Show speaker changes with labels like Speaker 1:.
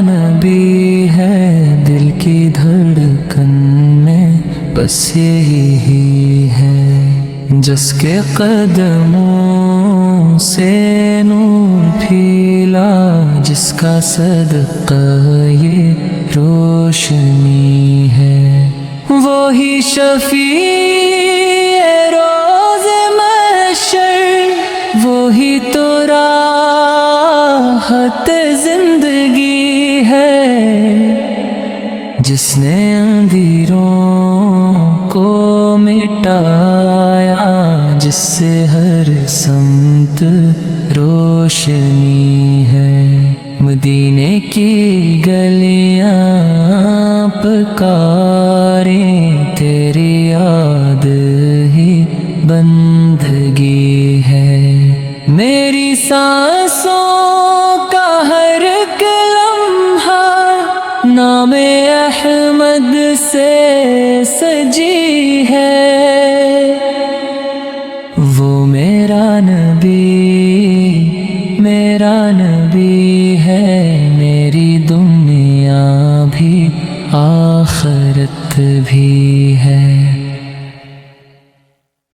Speaker 1: نبی ہے دل کی دھڑکن میں بس یہی ہے، جس کے قدموں سے نور پھیلا، جس کا صدقہ یہ روشنی ہے، وہی شفیع روز محشر، وہی تو راحت زندگی ہے، جس نے اندھیروں کو مٹایا، جس سے ہر سمت روشنی ہے، مدینے کی گلیاں پکاریں، تیری یاد ہی بندگی ہے، میری سانسوں کا ہر ایک لمحہ نام احمد سے سجی ہے، وہ میرا نبی ہے،